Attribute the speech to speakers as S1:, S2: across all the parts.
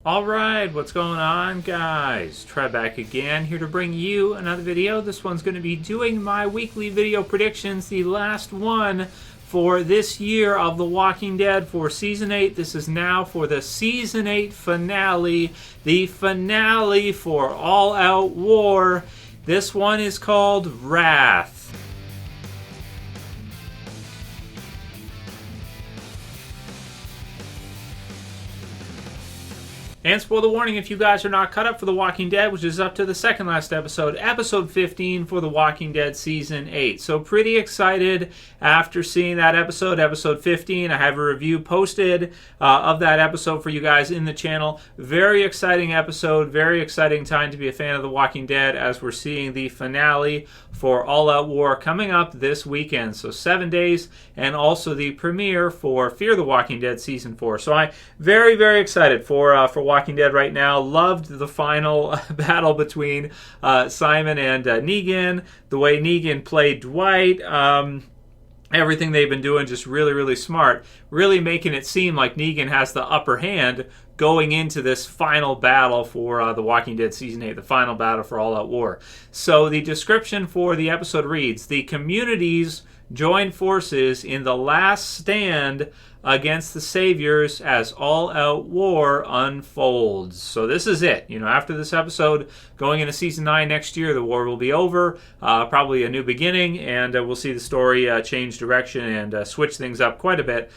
S1: Alright, what's going on, guys? Trev back again, here to bring you another video. This one's going to be doing my weekly video predictions, the last one for this year of The Walking Dead for Season 8. This is now for the Season 8 finale, the finale for All Out War. This one is called Wrath. And spoiler warning, if you guys are not caught up for The Walking Dead, which is up to the second last episode, episode 15 for The Walking Dead Season 8. So pretty excited after seeing that episode 15. I have a review posted of that episode for you guys in the channel. Very exciting episode, very exciting time to be a fan of The Walking Dead as we're seeing the finale for All Out War coming up this weekend. So 7 days, and also the premiere for Fear the Walking Dead Season 4. So I'm very, very excited for Walking Dead right now. Loved the final battle between Simon and Negan. The way Negan played Dwight. Everything they've been doing just really, really smart. Really making it seem like Negan has the upper hand going into this final battle for The Walking Dead Season 8, the final battle for All Out War. So the description for the episode reads, the communities join forces in the last stand against the Saviors as all-out war unfolds. So this is it. You know, after this episode, going into Season 9 next year, the war will be over, probably a new beginning, and we'll see the story change direction and switch things up quite a bit,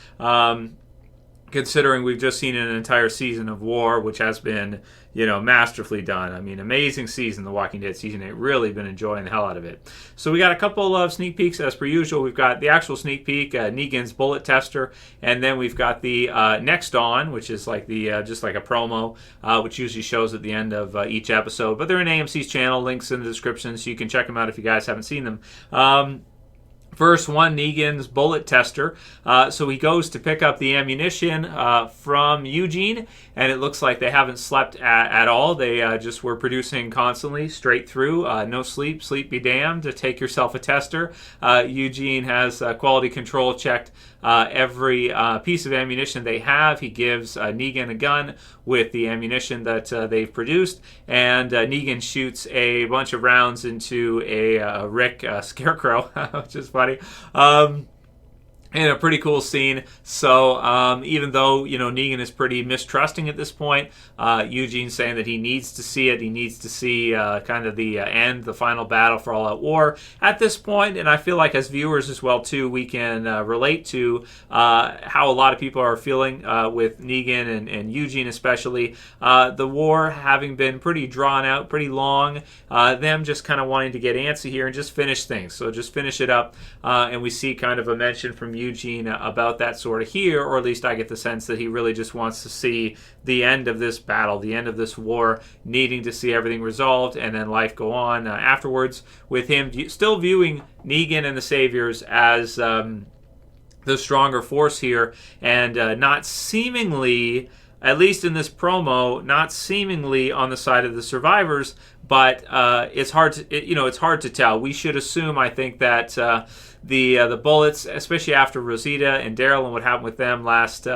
S1: considering we've just seen an entire season of war, which has been, you know, masterfully done. I mean, amazing season, The Walking Dead Season 8. Really been enjoying the hell out of it. So we got a couple of sneak peeks as per usual. We've got the actual sneak peek, Negan's bullet tester, and then we've got the Next On, which is like the just like a promo, which usually shows at the end of each episode. But they're in AMC's channel, links in the description, so you can check them out if you guys haven't seen them. First one, Negan's bullet tester. So he goes to pick up the ammunition from Eugene, and it looks like they haven't slept at all. They just were producing constantly, straight through. No sleep, sleep be damned. To take yourself a tester. Eugene has quality control checked every piece of ammunition they have. He gives Negan a gun with the ammunition that they've produced, and Negan shoots a bunch of rounds into a Rick Scarecrow, which is funny. And a pretty cool scene. So even though, you know, Negan is pretty mistrusting at this point, Eugene's saying that he needs to see it. He needs to see kind of the end, the final battle for All Out War at this point. And I feel like as viewers as well, too, we can relate to how a lot of people are feeling with Negan and Eugene especially. The war having been pretty drawn out, pretty long. Them just kind of wanting to get antsy here and just finish things. So just finish it up. And we see kind of a mention from Eugene about that sort of here, or at least I get the sense that he really just wants to see the end of this battle, the end of this war, needing to see everything resolved and then life go on afterwards, with him still viewing Negan and the Saviors as the stronger force here, and not seemingly, at least in this promo, not seemingly on the side of the survivors, but it's hard to it's hard to tell. We should assume, I think, that the bullets, especially after Rosita and Daryl and what happened with them last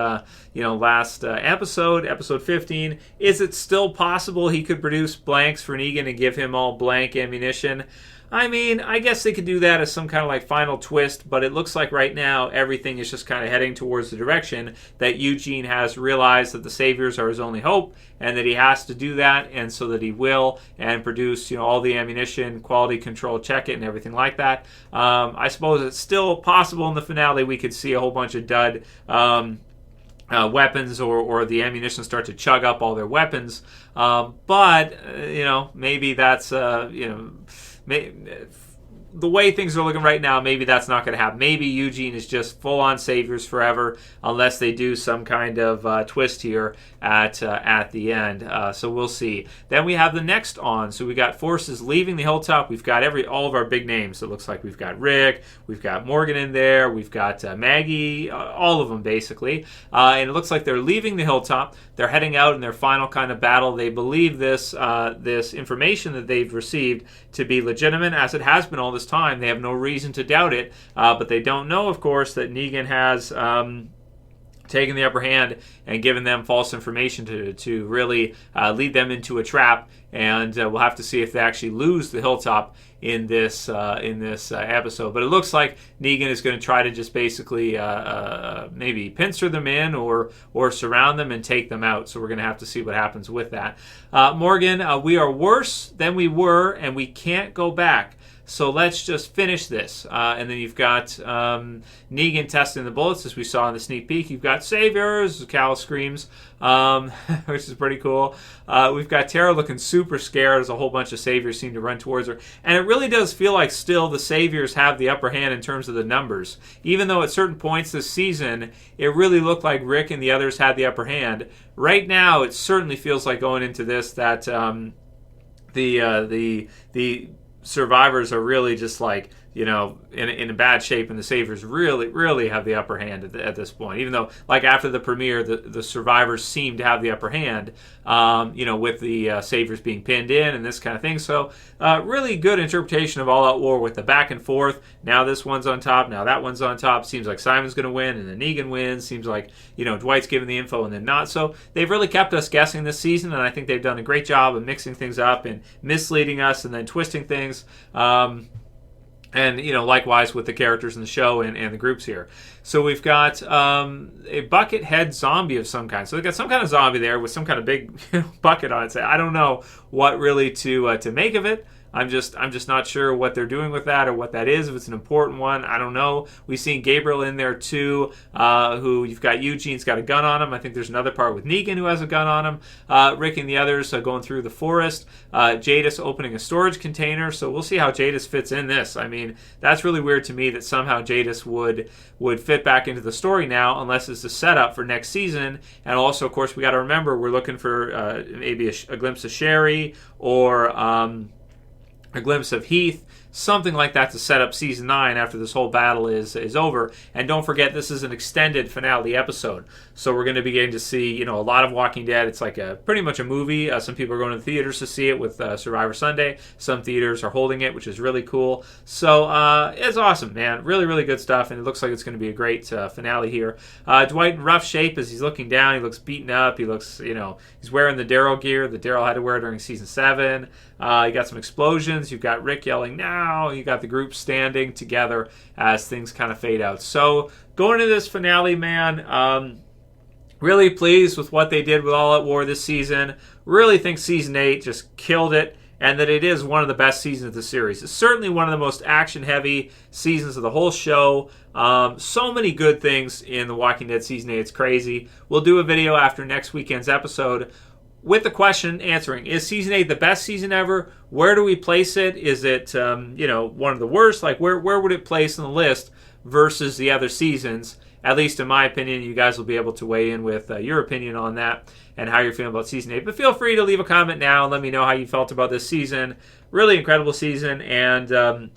S1: episode 15, is it still possible he could produce blanks for Negan and give him all blank ammunition? I mean, I guess they could do that as some kind of like final twist, but it looks like right now everything is just kind of heading towards the direction that Eugene has realized that the Saviors are his only hope, and that he has to do that, and so that he will, and produce, you know, all the ammunition, quality control, check it, and everything like that. I suppose it's still possible in the finale we could see a whole bunch of dud weapons, or the ammunition start to chug up all their weapons, but maybe that's the way things are looking right now, maybe that's not going to happen. Maybe Eugene is just full-on Saviors forever, unless they do some kind of twist here at the end. So we'll see. Then we have the Next On. So we got forces leaving the hilltop. We've got all of our big names. It looks like we've got Rick, we've got Morgan in there, we've got Maggie, all of them basically. And it looks like they're leaving the hilltop. They're heading out in their final kind of battle. They believe this information that they've received to be legitimate, as it has been all this time. They have no reason to doubt it, but they don't know, of course, that Negan has taking the upper hand and giving them false information to really lead them into a trap. And we'll have to see if they actually lose the hilltop in this episode. But it looks like Negan is going to try to just basically maybe pincer them in or surround them and take them out. So we're going to have to see what happens with that. Morgan, we are worse than we were, and we can't go back. So let's just finish this. And then you've got Negan testing the bullets, as we saw in the sneak peek. You've got Saviors, Cal screams, which is pretty cool. We've got Tara looking super scared as a whole bunch of Saviors seem to run towards her. And it really does feel like still the Saviors have the upper hand in terms of the numbers. Even though at certain points this season, it really looked like Rick and the others had the upper hand. Right now, it certainly feels like going into this that the survivors are really just like, in a bad shape, and the Saviors really have the upper hand at this point. Even though, like after the premiere, the survivors seem to have the upper hand, with the Saviors being pinned in and this kind of thing. So, really good interpretation of All Out War with the back and forth. Now this one's on top, now that one's on top. Seems like Simon's going to win, and then Negan wins. Seems like, Dwight's giving the info and then not. So they've really kept us guessing this season, and I think they've done a great job of mixing things up and misleading us and then twisting things. And, likewise with the characters in the show and the groups here. So we've got a bucket head zombie of some kind. So they've got some kind of zombie there with some kind of big bucket on it. So I don't know what really to make of it. I'm just not sure what they're doing with that or what that is. If it's an important one, I don't know. We've seen Gabriel in there too, who you've got Eugene's got a gun on him. I think there's another part with Negan who has a gun on him. Rick and the others going through the forest. Jadis opening a storage container. So we'll see how Jadis fits in this. I mean, that's really weird to me that somehow Jadis would fit back into the story now, unless it's a setup for next season. And also, of course, we got to remember we're looking for maybe a glimpse of Sherry or a glimpse of Heath, something like that to set up season 9 after this whole battle is over. And don't forget, this is an extended finale episode, so we're going to be getting to see a lot of Walking Dead. It's like pretty much a movie. Some people are going to the theaters to see it with Survivor Sunday. Some theaters are holding it, which is really cool. So it's awesome, man. Really good stuff, and it looks like it's going to be a great finale here. Dwight in rough shape as he's looking down. He looks beaten up. He looks, he's wearing the Daryl gear that Daryl had to wear during season 7. You got some explosions. You've got Rick yelling now. You got the group standing together as things kind of fade out. So going into this finale, man, really pleased with what they did with All Out War this season. Really think season 8 just killed it, and that it is one of the best seasons of the series. It's certainly one of the most action-heavy seasons of the whole show. So many good things in The Walking Dead season 8. It's crazy. We'll do a video after next weekend's episode with the question answering, is season 8 the best season ever? Where do we place it? Is it, one of the worst? Like, where would it place on the list versus the other seasons? At least in my opinion, you guys will be able to weigh in with your opinion on that and how you're feeling about season 8. But feel free to leave a comment now and let me know how you felt about this season. Really incredible season, and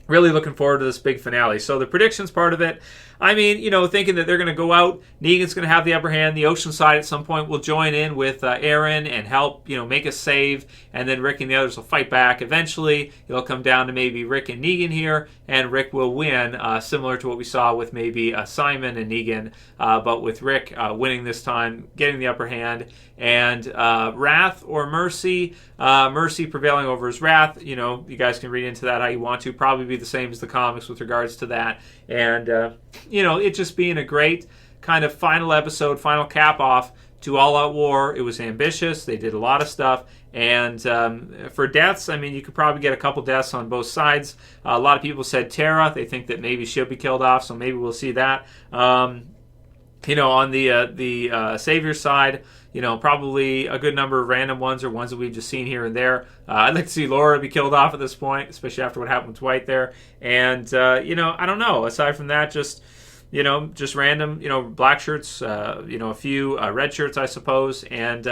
S1: really looking forward to this big finale. So the predictions part of it, I mean, thinking that they're going to go out, Negan's going to have the upper hand, the Oceanside at some point will join in with Aaron and help, make a save, and then Rick and the others will fight back. Eventually, it'll come down to maybe Rick and Negan here, and Rick will win, similar to what we saw with maybe Simon and Negan, but with Rick winning this time, getting the upper hand, and Wrath or Mercy, Mercy prevailing over his Wrath. You guys can read into that how you want to. Probably be the same as the comics with regards to that. And, it just being a great kind of final episode, final cap off to All Out War. It was ambitious. They did a lot of stuff. And for deaths, I mean, you could probably get a couple deaths on both sides. A lot of people said Tara. They think that maybe she'll be killed off, so maybe we'll see that. On the Savior side, probably a good number of random ones or ones that we've just seen here and there. I'd like to see Laura be killed off at this point, especially after what happened with Dwight there. And, I don't know. Aside from that, just random, black shirts, a few red shirts, I suppose. And,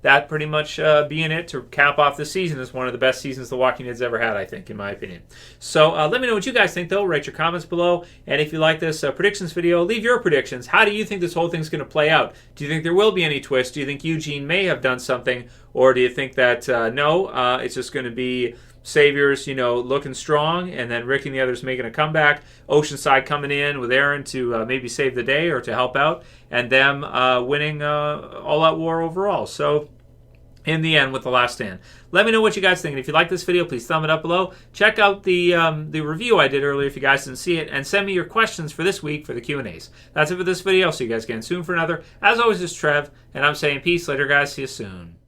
S1: that pretty much being it to cap off this season is one of the best seasons The Walking Dead's ever had, I think, in my opinion. So let me know what you guys think, though. Write your comments below. And if you like this predictions video, leave your predictions. How do you think this whole thing's going to play out? Do you think there will be any twist? Do you think Eugene may have done something? Or do you think that, no, it's just going to be, Saviors, looking strong, and then Rick and the others making a comeback. Oceanside coming in with Aaron to maybe save the day or to help out, and them winning all-out war overall. So, in the end, with The Last Stand. Let me know what you guys think. And if you like this video, please thumb it up below. Check out the review I did earlier if you guys didn't see it, and send me your questions for this week for the Q&As. That's it for this video. I'll see you guys again soon for another. As always, this is Trev, and I'm saying peace. Later, guys. See you soon.